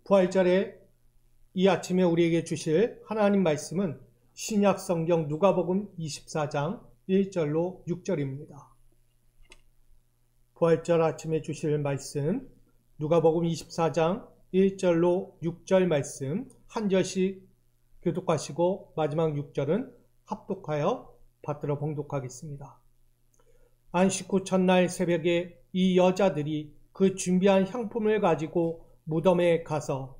부활절에 이 아침에 우리에게 주실 하나님 말씀은 신약 성경 누가복음 24장 1절로 6절입니다. 부활절 아침에 주실 말씀 누가복음 24장 1절로 6절 말씀 한 절씩 교독하시고 마지막 6절은 합독하여 받들어 봉독하겠습니다. 안식 후 첫날 새벽에 이 여자들이 그 준비한 향품을 가지고 무덤에 가서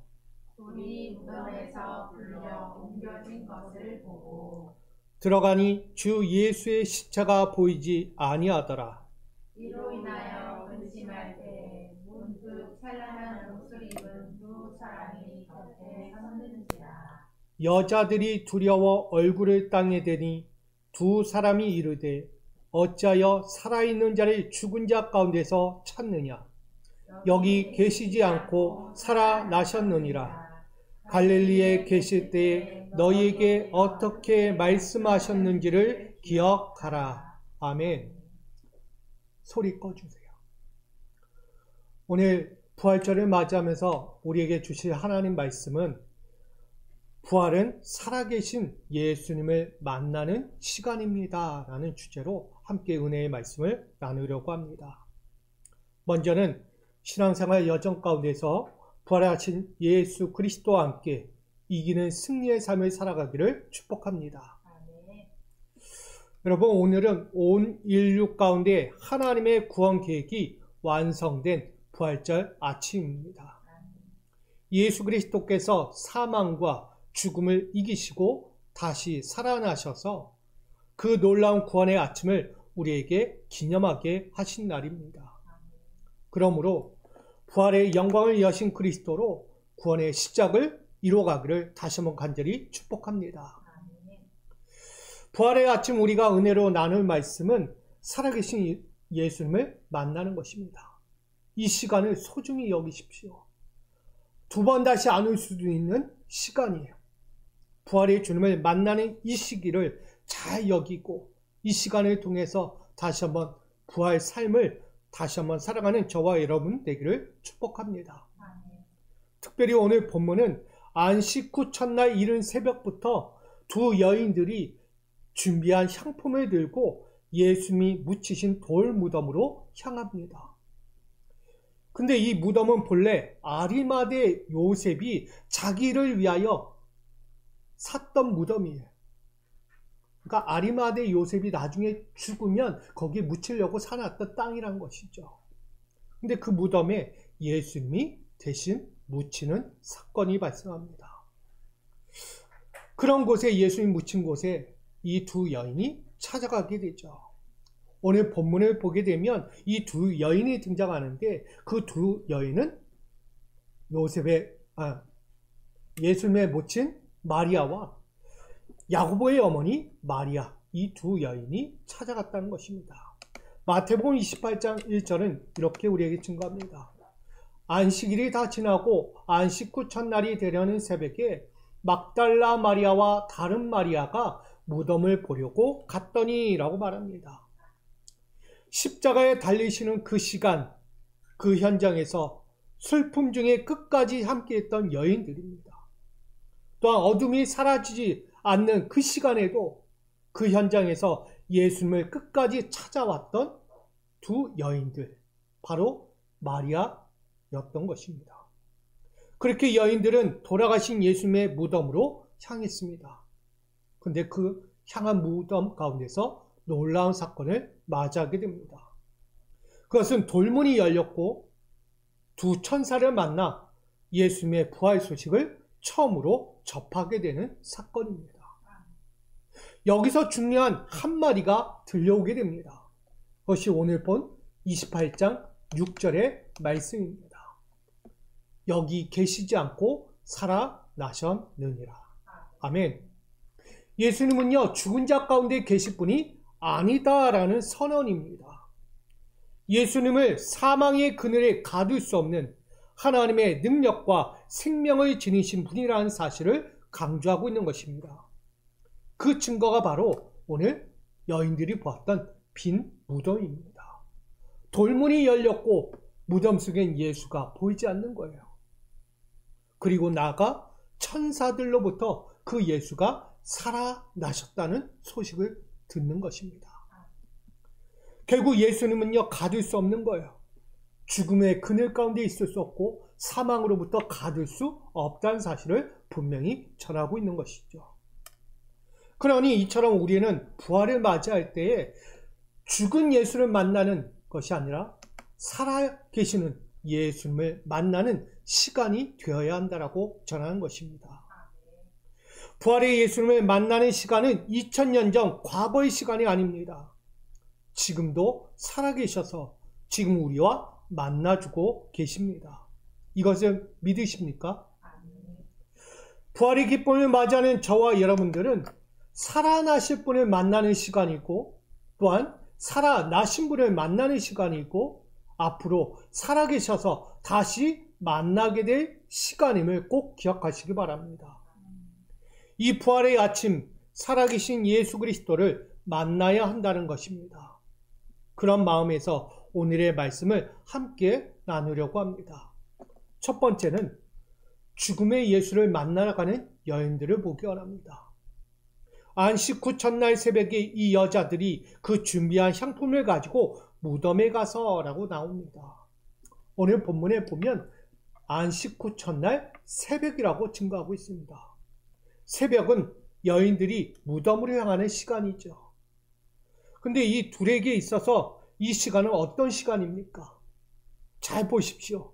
돌이 무덤에서 불려 옮겨진 것을 보고 들어가니 주 예수의 시체가 보이지 아니하더라. 이로 인하여 근심할 때 문득 찬란한 옷을 입은 두 사람이 곁에 섰는지라. 여자들이 두려워 얼굴을 땅에 대니 두 사람이 이르되 어찌하여 살아있는 자를 죽은 자 가운데서 찾느냐? 여기 계시지 않고 살아나셨느니라. 갈릴리에 계실 때에 너희에게 어떻게 말씀하셨는지를 기억하라. 아멘. 소리 꺼주세요. 오늘 부활절을 맞이하면서 우리에게 주실 하나님 말씀은 부활은 살아계신 예수님을 만나는 시간입니다 라는 주제로 함께 은혜의 말씀을 나누려고 합니다. 먼저는 신앙생활 여정 가운데서 부활하신 예수 그리스도와 함께 이기는 승리의 삶을 살아가기를 축복합니다. 여러분, 오늘은 온 인류 가운데 하나님의 구원 계획이 완성된 부활절 아침입니다. 예수 그리스도께서 사망과 죽음을 이기시고 다시 살아나셔서 그 놀라운 구원의 아침을 우리에게 기념하게 하신 날입니다. 그러므로 부활의 영광을 여신 그리스도로 구원의 시작을 이루어가기를 다시 한번 간절히 축복합니다. 부활의 아침 우리가 은혜로 나눌 말씀은 살아계신 예수님을 만나는 것입니다. 이 시간을 소중히 여기십시오. 두 번 다시 안 올 수도 있는 시간이에요. 부활의 주님을 만나는 이 시기를 잘 여기고 이 시간을 통해서 다시 한번 부활 삶을 다시 한번 살아가는 저와 여러분 되기를 축복합니다. 특별히 오늘 본문은 안식 후 첫날 이른 새벽부터 두 여인들이 준비한 향품을 들고 예수님이 묻히신 돌 무덤으로 향합니다. 근데 이 무덤은 본래 아리마대 요셉이 자기를 위하여 샀던 무덤이에요. 그러니까 아리마대 요셉이 나중에 죽으면 거기에 묻히려고 사놨던 땅이란 것이죠. 근데 그 무덤에 예수님이 대신 묻히는 사건이 발생합니다. 그런 곳에 예수님이 묻힌 곳에 이 두 여인이 찾아가게 되죠. 오늘 본문을 보게 되면 이 두 여인이 등장하는데 그 두 여인은 예수님의 모친 마리아와 야고보의 어머니 마리아, 이 두 여인이 찾아갔다는 것입니다. 마태복음 28장 1절은 이렇게 우리에게 증거합니다. 안식일이 다 지나고 안식 후 첫날이 되려는 새벽에 막달라 마리아와 다른 마리아가 무덤을 보려고 갔더니 라고 말합니다. 십자가에 달리시는 그 시간, 그 현장에서 슬픔 중에 끝까지 함께했던 여인들입니다. 또한 어둠이 사라지지 않는 그 시간에도 그 현장에서 예수님을 끝까지 찾아왔던 두 여인들, 바로 마리아였던 것입니다. 그렇게 여인들은 돌아가신 예수님의 무덤으로 향했습니다. 근데 그 향한 무덤 가운데서 놀라운 사건을 맞이하게 됩니다. 그것은 돌문이 열렸고 두 천사를 만나 예수님의 부활 소식을 처음으로 접하게 되는 사건입니다. 여기서 중요한 한마디가 들려오게 됩니다. 그것이 오늘 본 28장 6절의 말씀입니다. 여기 계시지 않고 살아나셨느니라. 아멘. 예수님은요, 죽은 자 가운데 계실 분이 아니다라는 선언입니다. 예수님을 사망의 그늘에 가둘 수 없는 하나님의 능력과 생명을 지니신 분이라는 사실을 강조하고 있는 것입니다. 그 증거가 바로 오늘 여인들이 보았던 빈 무덤입니다. 돌문이 열렸고 무덤 속엔 예수가 보이지 않는 거예요. 그리고 나아가 천사들로부터 그 예수가 살아나셨다는 소식을 듣는 것입니다. 결국 예수님은요, 가둘 수 없는 거예요. 죽음의 그늘 가운데 있을 수 없고 사망으로부터 가둘 수 없다는 사실을 분명히 전하고 있는 것이죠. 그러니 이처럼 우리는 부활을 맞이할 때에 죽은 예수를 만나는 것이 아니라 살아계시는 예수님을 만나는 시간이 되어야 한다라고 전하는 것입니다. 부활의 예수님을 만나는 시간은 2000년 전 과거의 시간이 아닙니다. 지금도 살아계셔서 지금 우리와 만나주고 계십니다. 이것을 믿으십니까? 부활의 기쁨을 맞이하는 저와 여러분들은 살아나실 분을 만나는 시간이고 또한 살아나신 분을 만나는 시간이고 앞으로 살아계셔서 다시 만나게 될 시간임을 꼭 기억하시기 바랍니다. 이 부활의 아침 살아계신 예수 그리스도를 만나야 한다는 것입니다. 그런 마음에서 오늘의 말씀을 함께 나누려고 합니다. 첫 번째는 죽음의 예수를 만나러 가는 여인들을 보기 원합니다. 안식 후 첫날 새벽에 이 여자들이 그 준비한 향품을 가지고 무덤에 가서라고 나옵니다. 오늘 본문에 보면 안식 후 첫날 새벽이라고 증거하고 있습니다. 새벽은 여인들이 무덤으로 향하는 시간이죠. 근데 이 둘에게 있어서 이 시간은 어떤 시간입니까? 잘 보십시오.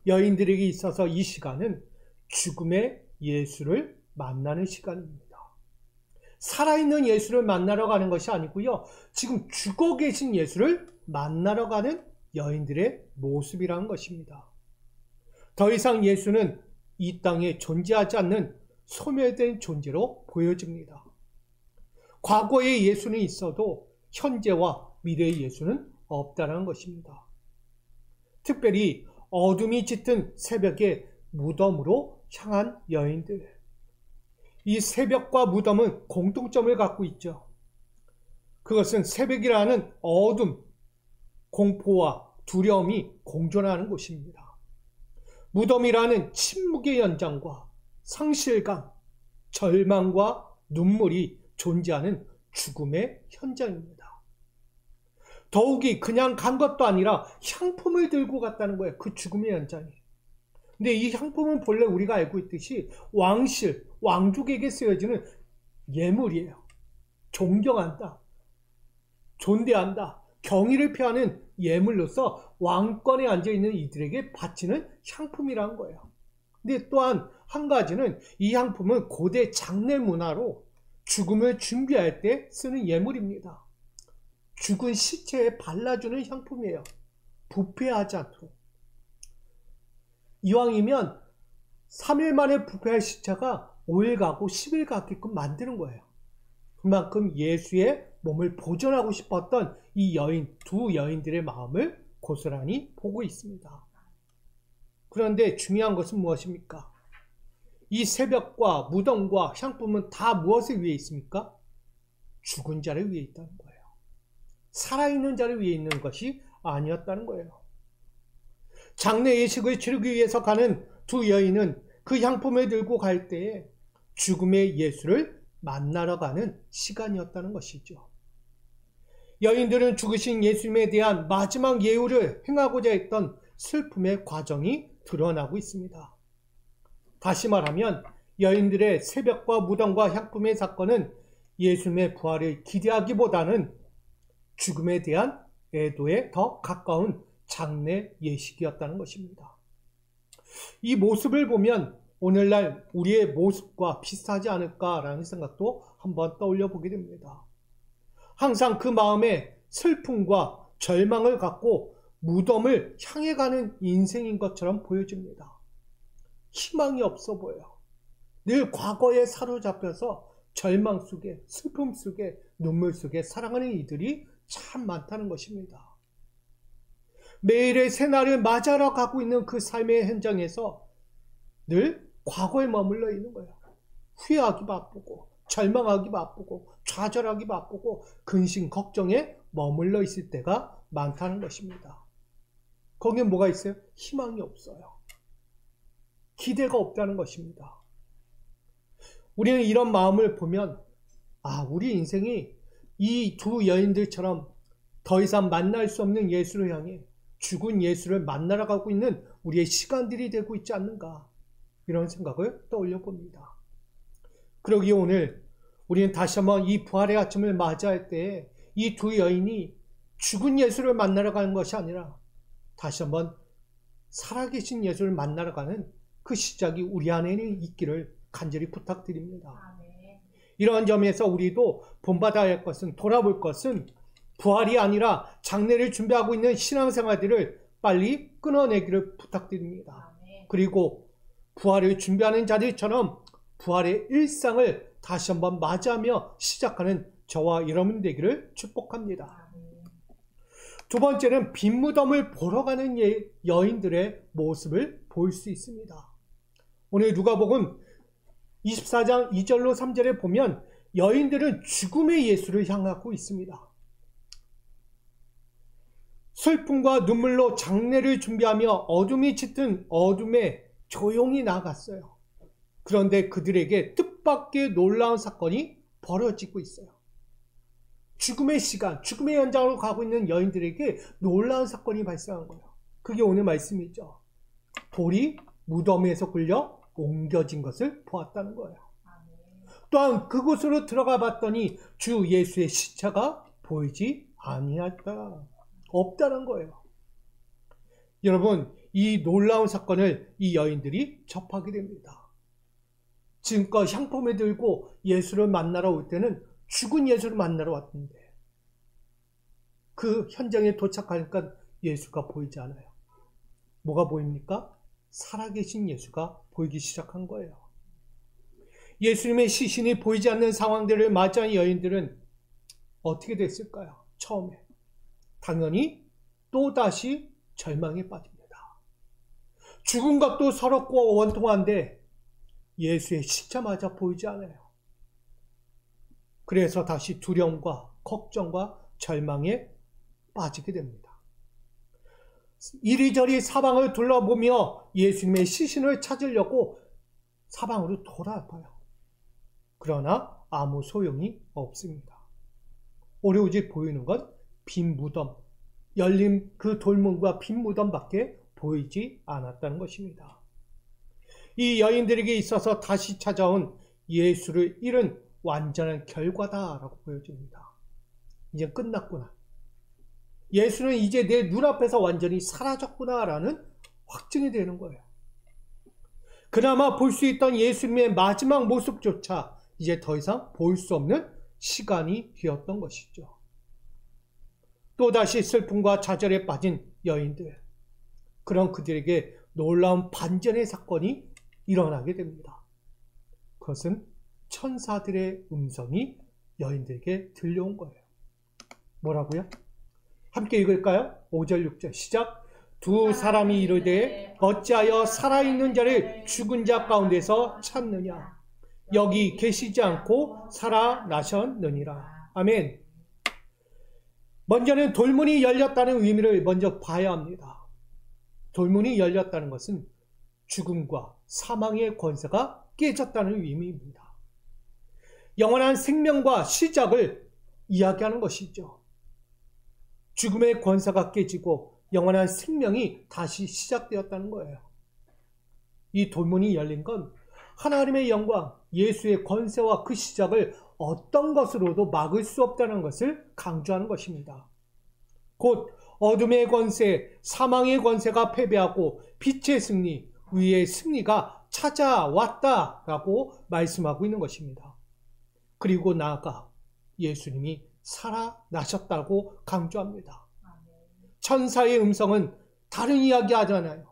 여인들에게 있어서 이 시간은 죽음의 예수를 만나는 시간입니다. 살아있는 예수를 만나러 가는 것이 아니고요. 지금 죽어 계신 예수를 만나러 가는 여인들의 모습이라는 것입니다. 더 이상 예수는 이 땅에 존재하지 않는 소멸된 존재로 보여집니다. 과거의 예수는 있어도 현재와 미래의 예수는 없다는 것입니다. 특별히 어둠이 짙은 새벽에 무덤으로 향한 여인들. 이 새벽과 무덤은 공통점을 갖고 있죠. 그것은 새벽이라는 어둠, 공포와 두려움이 공존하는 곳입니다. 무덤이라는 침묵의 연장과 상실감, 절망과 눈물이 존재하는 죽음의 현장입니다. 더욱이 그냥 간 것도 아니라 향품을 들고 갔다는 거예요. 그 죽음의 현장이. 근데 이 향품은 본래 우리가 알고 있듯이 왕실, 왕족에게 쓰여지는 예물이에요. 존경한다, 존대한다, 경의를 표하는 예물로서 왕권에 앉아있는 이들에게 바치는 향품이라는 거예요. 근데 또한 한 가지는 이 향품은 고대 장례 문화로 죽음을 준비할 때 쓰는 예물입니다. 죽은 시체에 발라주는 향품이에요. 부패하지 않도록. 이왕이면 3일 만에 부패할 시체가 5일 가고 10일 가게끔 만드는 거예요. 그만큼 예수의 몸을 보존하고 싶었던 이 여인, 두 여인들의 마음을 고스란히 보고 있습니다. 그런데 중요한 것은 무엇입니까? 이 새벽과 무덤과 향품은 다 무엇을 위해 있습니까? 죽은 자를 위해 있다는 거예요. 살아있는 자를 위해 있는 것이 아니었다는 거예요. 장례 예식을 치르기 위해서 가는 두 여인은 그 향품을 들고 갈 때에 죽음의 예수를 만나러 가는 시간이었다는 것이죠. 여인들은 죽으신 예수님에 대한 마지막 예우를 행하고자 했던 슬픔의 과정이 드러나고 있습니다. 다시 말하면 여인들의 새벽과 무덤과 향품의 사건은 예수님의 부활을 기대하기보다는 죽음에 대한 애도에 더 가까운 장례 예식이었다는 것입니다. 이 모습을 보면 오늘날 우리의 모습과 비슷하지 않을까라는 생각도 한번 떠올려 보게 됩니다. 항상 그 마음에 슬픔과 절망을 갖고 무덤을 향해 가는 인생인 것처럼 보여집니다. 희망이 없어 보여. 늘 과거에 사로잡혀서 절망 속에, 슬픔 속에, 눈물 속에 살아가는 이들이 참 많다는 것입니다. 매일의 새날을 맞아러 가고 있는 그 삶의 현장에서 늘 과거에 머물러 있는 거예요. 후회하기 바쁘고, 절망하기 바쁘고, 좌절하기 바쁘고, 근심, 걱정에 머물러 있을 때가 많다는 것입니다. 거기에 뭐가 있어요? 희망이 없어요. 기대가 없다는 것입니다. 우리는 이런 마음을 보면 우리 인생이 이 두 여인들처럼 더 이상 만날 수 없는 예수를 향해 죽은 예수를 만나러 가고 있는 우리의 시간들이 되고 있지 않는가, 이런 생각을 떠올려 봅니다. 그러기에 오늘 우리는 다시 한번 이 부활의 아침을 맞이할 때 이 두 여인이 죽은 예수를 만나러 가는 것이 아니라 다시 한번 살아계신 예수를 만나러 가는 그 시작이 우리 안에는 있기를 간절히 부탁드립니다. 이러한 점에서 우리도 본받아야 할 것은, 돌아볼 것은 부활이 아니라 장례를 준비하고 있는 신앙생활들을 빨리 끊어내기를 부탁드립니다. 그리고 부활을 준비하는 자들처럼 부활의 일상을 다시 한번 맞이하며 시작하는 저와 여러분 되기를 축복합니다. 두 번째는 빈 무덤을 보러 가는 여인들의 모습을 볼 수 있습니다. 오늘 누가복음 24장 2절로 3절에 보면 여인들은 죽음의 예수를 향하고 있습니다. 슬픔과 눈물로 장례를 준비하며 어둠이 짙은 어둠에 조용히 나아갔어요. 그런데 그들에게 뜻밖의 놀라운 사건이 벌어지고 있어요. 죽음의 시간, 죽음의 현장으로 가고 있는 여인들에게 놀라운 사건이 발생한 거예요. 그게 오늘 말씀이죠. 돌이 무덤에서 끌려 옮겨진 것을 보았다는 거예요. 또한 그곳으로 들어가 봤더니 주 예수의 시체가 보이지 아니했다, 없다는 거예요. 여러분, 이 놀라운 사건을 이 여인들이 접하게 됩니다. 지금껏 향품을 들고 예수를 만나러 올 때는 죽은 예수를 만나러 왔는데 그 현장에 도착하니까 예수가 보이지 않아요. 뭐가 보입니까? 살아계신 예수가 보이기 시작한 거예요. 예수님의 시신이 보이지 않는 상황들을 맞이한 여인들은 어떻게 됐을까요? 처음에 당연히 또다시 절망에 빠집니다. 죽은 것도 서럽고 원통한데 예수의 십자마자 보이지 않아요. 그래서 다시 두려움과 걱정과 절망에 빠지게 됩니다. 이리저리 사방을 둘러보며 예수님의 시신을 찾으려고 사방으로 돌아봐요. 그러나 아무 소용이 없습니다. 오로지 보이는 건 빈 무덤, 열린 그 돌문과 빈 무덤밖에 보이지 않았다는 것입니다. 이 여인들에게 있어서 다시 찾아온 예수를 잃은 완전한 결과다라고 보여집니다. 이제 끝났구나. 예수는 이제 내 눈앞에서 완전히 사라졌구나라는 확증이 되는 거예요. 그나마 볼 수 있던 예수님의 마지막 모습조차 이제 더 이상 볼 수 없는 시간이 되었던 것이죠. 또다시 슬픔과 좌절에 빠진 여인들, 그런 그들에게 놀라운 반전의 사건이 일어나게 됩니다. 그것은 천사들의 음성이 여인들에게 들려온 거예요. 뭐라고요? 함께 읽을까요? 5절 6절 시작. 두 사람이 이르되 어찌하여 살아있는 자를 죽은 자 가운데서 찾느냐? 여기 계시지 않고 살아나셨느니라. 아멘. 먼저는 돌문이 열렸다는 의미를 먼저 봐야 합니다. 돌문이 열렸다는 것은 죽음과 사망의 권세가 깨졌다는 의미입니다. 영원한 생명과 시작을 이야기하는 것이죠. 죽음의 권세가 깨지고 영원한 생명이 다시 시작되었다는 거예요. 이 돌문이 열린 건 하나님의 영광, 예수의 권세와 그 시작을 어떤 것으로도 막을 수 없다는 것을 강조하는 것입니다. 곧 어둠의 권세, 사망의 권세가 패배하고 빛의 승리, 의의 승리가 찾아왔다라고 말씀하고 있는 것입니다. 그리고 나아가 예수님이 살아나셨다고 강조합니다. 천사의 음성은 다른 이야기 하잖아요.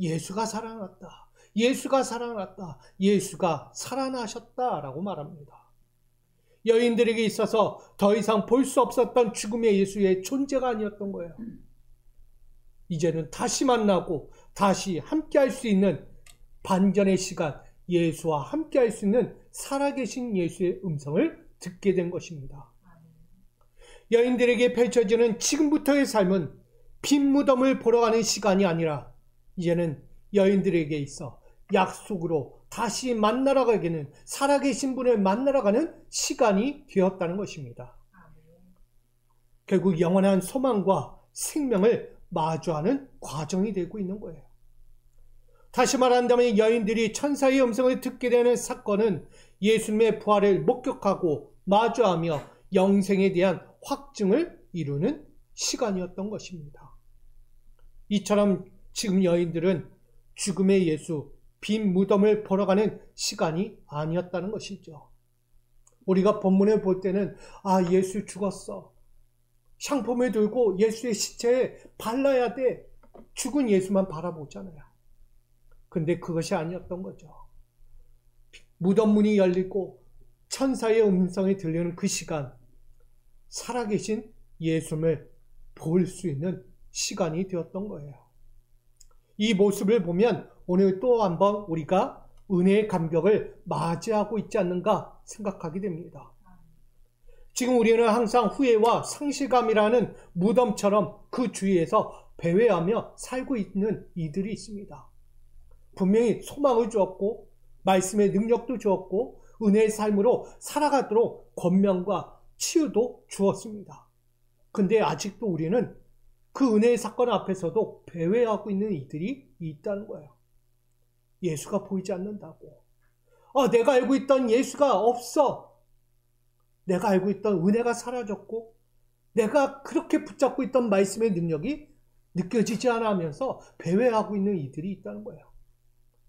예수가 살아났다. 예수가 살아났다. 예수가 살아나셨다라고 말합니다. 여인들에게 있어서 더 이상 볼 수 없었던 죽음의 예수의 존재가 아니었던 거예요. 이제는 다시 만나고 다시 함께할 수 있는 반전의 시간, 예수와 함께할 수 있는 살아계신 예수의 음성을 듣게 된 것입니다. 여인들에게 펼쳐지는 지금부터의 삶은 빈 무덤을 보러 가는 시간이 아니라 이제는 여인들에게 있어 약속으로 다시 만나러 가기는, 살아계신 분을 만나러 가는 시간이 되었다는 것입니다. 결국 영원한 소망과 생명을 마주하는 과정이 되고 있는 거예요. 다시 말한다면 여인들이 천사의 음성을 듣게 되는 사건은 예수님의 부활을 목격하고 마주하며 영생에 대한 확증을 이루는 시간이었던 것입니다. 이처럼 지금 여인들은 죽음의 예수, 빈 무덤을 보러 가는 시간이 아니었다는 것이죠. 우리가 본문을 볼 때는 예수 죽었어, 향품을 들고 예수의 시체에 발라야 돼, 죽은 예수만 바라보잖아요. 근데 그것이 아니었던 거죠. 무덤 문이 열리고 천사의 음성이 들리는 그 시간, 살아계신 예수님을 볼 수 있는 시간이 되었던 거예요. 이 모습을 보면 오늘 또 한번 우리가 은혜의 감격을 맞이하고 있지 않는가 생각하게 됩니다. 지금 우리는 항상 후회와 상실감이라는 무덤처럼 그 주위에서 배회하며 살고 있는 이들이 있습니다. 분명히 소망을 주었고 말씀의 능력도 주었고 은혜의 삶으로 살아가도록 권면과 치유도 주었습니다. 근데 아직도 우리는 그 은혜의 사건 앞에서도 배회하고 있는 이들이 있다는 거예요. 예수가 보이지 않는다고. 내가 알고 있던 예수가 없어. 내가 알고 있던 은혜가 사라졌고 내가 그렇게 붙잡고 있던 말씀의 능력이 느껴지지 않아 하면서 배회하고 있는 이들이 있다는 거예요.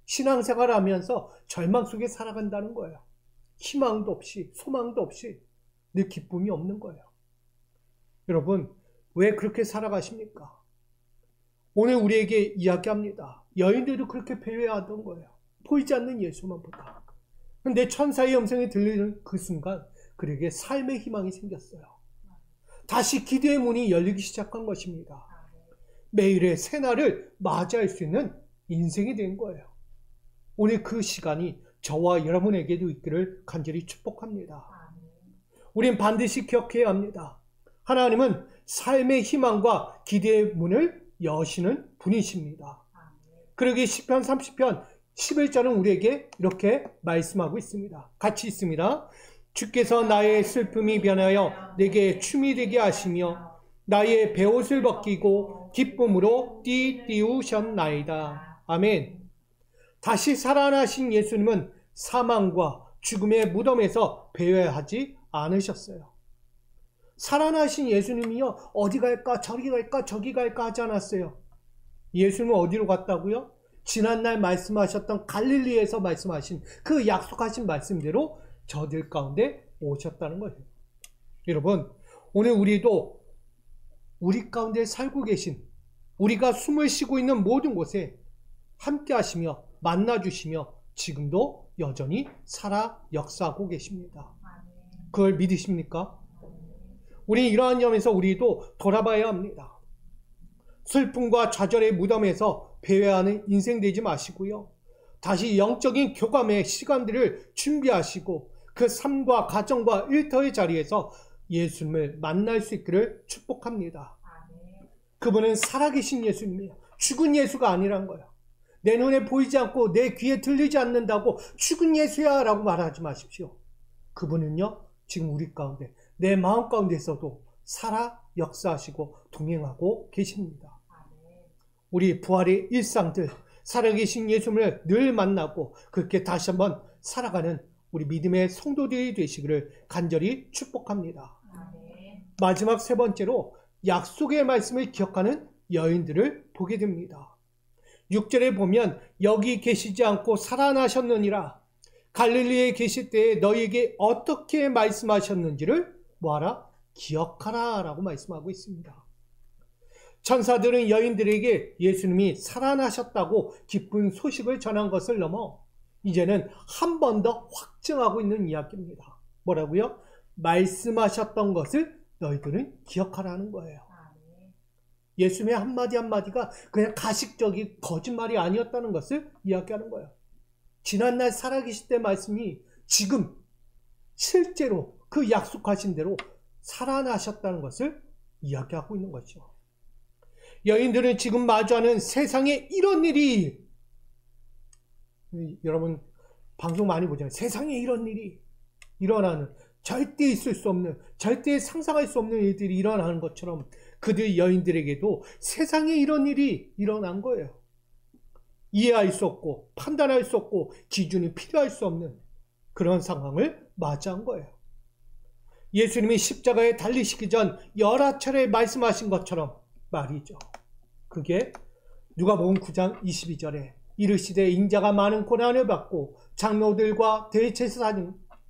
신앙생활을 하면서 절망 속에 살아간다는 거예요. 희망도 없이 소망도 없이 늘 기쁨이 없는 거예요. 여러분, 왜 그렇게 살아가십니까? 오늘 우리에게 이야기합니다. 여인들도 그렇게 배회하던 거예요. 보이지 않는 예수만 보다. 근데 천사의 음성이 들리는 그 순간 그에게 삶의 희망이 생겼어요. 다시 기도의 문이 열리기 시작한 것입니다. 매일의 새날을 맞이할 수 있는 인생이 된 거예요. 오늘 그 시간이 저와 여러분에게도 있기를 간절히 축복합니다. 우린 반드시 기억해야 합니다. 하나님은 삶의 희망과 기대의 문을 여시는 분이십니다. 그러기 시편 30편 11절은 우리에게 이렇게 말씀하고 있습니다. 같이 있습니다. 주께서 나의 슬픔이 변하여 내게 춤이 되게 하시며 나의 베옷을 벗기고 기쁨으로 띠띠우셨나이다. 아멘. 다시 살아나신 예수님은 사망과 죽음의 무덤에서 배회하지 않으셨어요. 살아나신 예수님이요, 어디 갈까 저기 갈까 저기 갈까 하지 않았어요. 예수님은 어디로 갔다고요? 지난날 말씀하셨던 갈릴리에서 말씀하신 그 약속하신 말씀대로 저들 가운데 오셨다는 거예요. 여러분, 오늘 우리도 우리 가운데 살고 계신, 우리가 숨을 쉬고 있는 모든 곳에 함께 하시며 만나주시며 지금도 여전히 살아 역사하고 계십니다. 그걸 믿으십니까? 우리 이러한 점에서 우리도 돌아봐야 합니다. 슬픔과 좌절의 무덤에서 배회하는 인생 되지 마시고요. 다시 영적인 교감의 시간들을 준비하시고 그 삶과 가정과 일터의 자리에서 예수님을 만날 수 있기를 축복합니다. 그분은 살아계신 예수님이에요. 죽은 예수가 아니란 거예요. 내 눈에 보이지 않고 내 귀에 들리지 않는다고 죽은 예수야 라고 말하지 마십시오. 그분은요, 지금 우리 가운데, 내 마음 가운데서도 살아 역사하시고 동행하고 계십니다. 우리 부활의 일상들, 살아계신 예수님을 늘 만나고 그렇게 다시 한번 살아가는 우리 믿음의 성도들이 되시기를 간절히 축복합니다. 마지막 세 번째로 약속의 말씀을 기억하는 여인들을 보게 됩니다. 6절에 보면 여기 계시지 않고 살아나셨느니라. 갈릴리에 계실 때에 너희에게 어떻게 말씀하셨는지를 뭐하라? 기억하라 라고 말씀하고 있습니다. 천사들은 여인들에게 예수님이 살아나셨다고 기쁜 소식을 전한 것을 넘어 이제는 한 번 더 확증하고 있는 이야기입니다. 뭐라고요? 말씀하셨던 것을 너희들은 기억하라는 거예요. 예수님의 한마디 한마디가 그냥 가식적인 거짓말이 아니었다는 것을 이야기하는 거예요. 지난날 살아계실 때 말씀이 지금 실제로 그 약속하신 대로 살아나셨다는 것을 이야기하고 있는 거죠. 여인들은 지금 마주하는 세상에 이런 일이 여러분 방송 많이 보잖아요. 세상에 이런 일이 일어나는, 절대 있을 수 없는, 절대 상상할 수 없는 일들이 일어나는 것처럼 그들 여인들에게도 세상에 이런 일이 일어난 거예요. 이해할 수 없고 판단할 수 없고 기준이 필요할 수 없는 그런 상황을 맞이한 거예요. 예수님이 십자가에 달리시기 전 여러 차례 말씀하신 것처럼 말이죠. 그게 누가복음 9장 22절에 이르시되 인자가 많은 고난을 받고 장로들과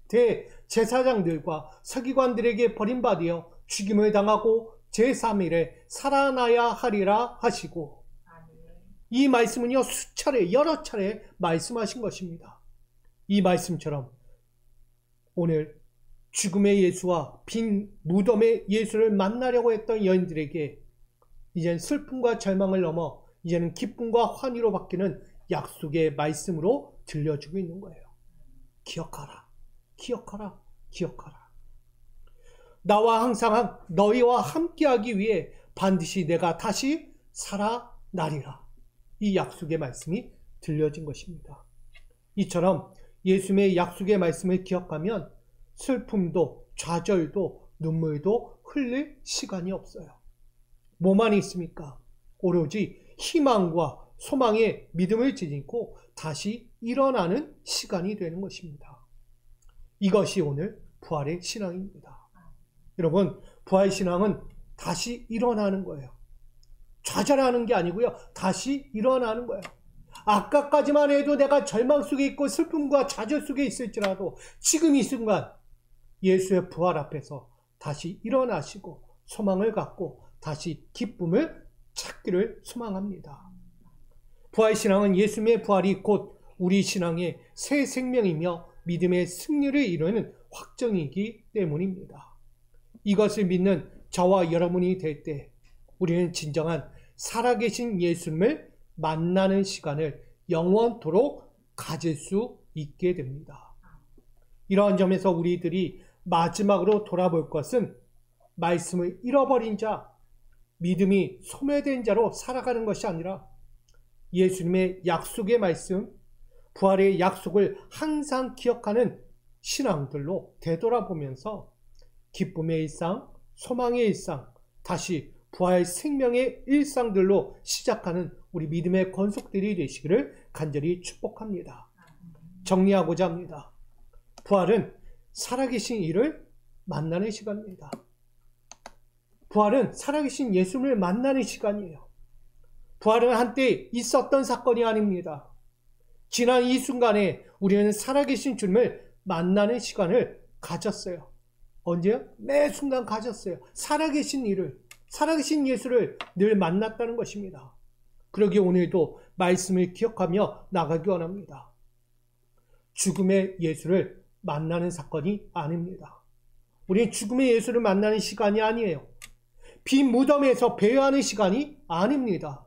대제사장들과 서기관들에게 버림받아 죽임을 당하고 제3일에 살아나야 하리라 하시고, 이 말씀은요 수차례 여러 차례 말씀하신 것입니다. 이 말씀처럼 오늘 죽음의 예수와 빈 무덤의 예수를 만나려고 했던 여인들에게 이제는 슬픔과 절망을 넘어 이제는 기쁨과 환희로 바뀌는 약속의 말씀으로 들려주고 있는 거예요. 기억하라, 기억하라, 기억하라. 나와 항상 너희와 함께하기 위해 반드시 내가 다시 살아나리라. 이 약속의 말씀이 들려진 것입니다. 이처럼 예수님의 약속의 말씀을 기억하면 슬픔도 좌절도 눈물도 흘릴 시간이 없어요. 뭐만 있습니까? 오로지 희망과 소망의 믿음을 지니고 다시 일어나는 시간이 되는 것입니다. 이것이 오늘 부활의 신앙입니다. 여러분, 부활 신앙은 다시 일어나는 거예요. 좌절하는 게 아니고요. 다시 일어나는 거예요. 아까까지만 해도 내가 절망 속에 있고 슬픔과 좌절 속에 있을지라도 지금 이 순간 예수의 부활 앞에서 다시 일어나시고 소망을 갖고 다시 기쁨을 찾기를 소망합니다. 부활 신앙은 예수님의 부활이 곧 우리 신앙의 새 생명이며 믿음의 승리를 이루는 확정이기 때문입니다. 이것을 믿는 저와 여러분이 될 때 우리는 진정한 살아계신 예수님을 만나는 시간을 영원토록 가질 수 있게 됩니다. 이러한 점에서 우리들이 마지막으로 돌아볼 것은 말씀을 잃어버린 자, 믿음이 소멸된 자로 살아가는 것이 아니라 예수님의 약속의 말씀, 부활의 약속을 항상 기억하는 신앙들로 되돌아보면서 기쁨의 일상, 소망의 일상, 다시 부활 생명의 일상들로 시작하는 우리 믿음의 권속들이 되시기를 간절히 축복합니다. 정리하고자 합니다. 부활은 살아계신 이를 만나는 시간입니다. 부활은 살아계신 예수님을 만나는 시간이에요. 부활은 한때 있었던 사건이 아닙니다. 지난 이 순간에 우리는 살아계신 주님을 만나는 시간을 가졌어요. 언제요? 매 순간 가졌어요. 살아계신 이를, 살아계신 예수를 늘 만났다는 것입니다. 그러기에 오늘도 말씀을 기억하며 나가기 원합니다. 죽음의 예수를 만나는 사건이 아닙니다. 우리는 죽음의 예수를 만나는 시간이 아니에요. 빈 무덤에서 배회하는 시간이 아닙니다.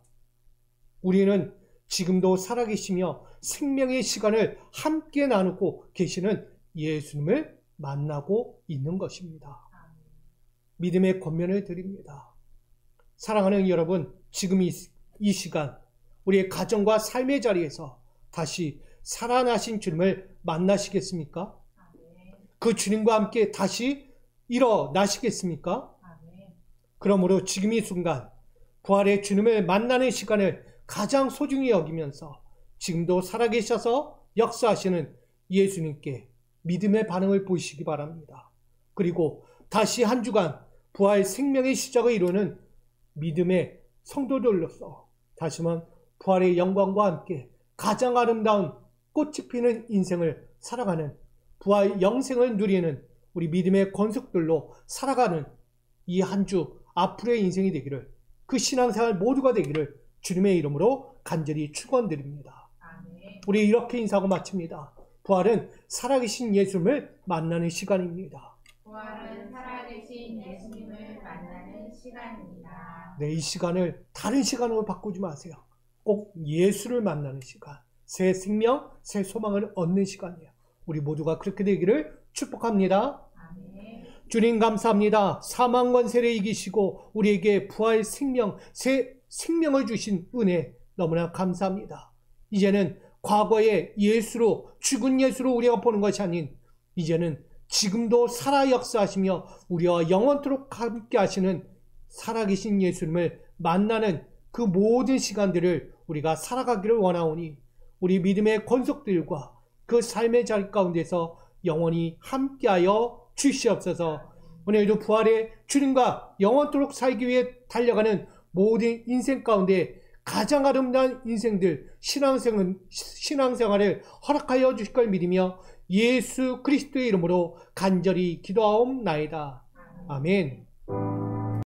우리는 지금도 살아계시며 생명의 시간을 함께 나누고 계시는 예수님을 만나고 있는 것입니다. 믿음의 권면을 드립니다. 사랑하는 여러분, 지금 이 시간 우리의 가정과 삶의 자리에서 다시 살아나신 주님을 만나시겠습니까? 그 주님과 함께 다시 일어나시겠습니까? 그러므로 지금 이 순간 부활의 주님을 만나는 시간을 가장 소중히 여기면서 지금도 살아계셔서 역사하시는 예수님께 믿음의 반응을 보이시기 바랍니다. 그리고 다시 한 주간 부활 생명의 시작을 이루는 믿음의 성도들로서 다시 한번 부활의 영광과 함께 가장 아름다운 꽃이 피는 인생을 살아가는 부활 영생을 누리는 우리 믿음의 권속들로 살아가는 이 한 주 앞으로의 인생이 되기를, 그 신앙생활 모두가 되기를 주님의 이름으로 간절히 축원드립니다. 우리 이렇게 인사하고 마칩니다. 부활은 살아계신 예수님을 만나는 시간입니다. 부활은 살아계신 예수님을 만나는 시간입니다. 네, 이 시간을 다른 시간으로 바꾸지 마세요. 꼭 예수를 만나는 시간, 새 생명, 새 소망을 얻는 시간이에요. 우리 모두가 그렇게 되기를 축복합니다. 주님 감사합니다. 사망 권세를 이기시고 우리에게 부활 생명, 새 생명을 주신 은혜 너무나 감사합니다. 이제는 과거의 예수로, 죽은 예수로 우리가 보는 것이 아닌 이제는 지금도 살아 역사하시며 우리와 영원토록 함께 하시는 살아계신 예수님을 만나는 그 모든 시간들을 우리가 살아가기를 원하오니 우리 믿음의 권속들과 그 삶의 자리 가운데서 영원히 함께하여 주시옵소서. 오늘도 부활의 주님과 영원토록 살기 위해 달려가는 모든 인생 가운데 가장 아름다운 인생들, 신앙생활을 허락하여 주실 걸 믿으며 예수 그리스도의 이름으로 간절히 기도하옵나이다. 아멘.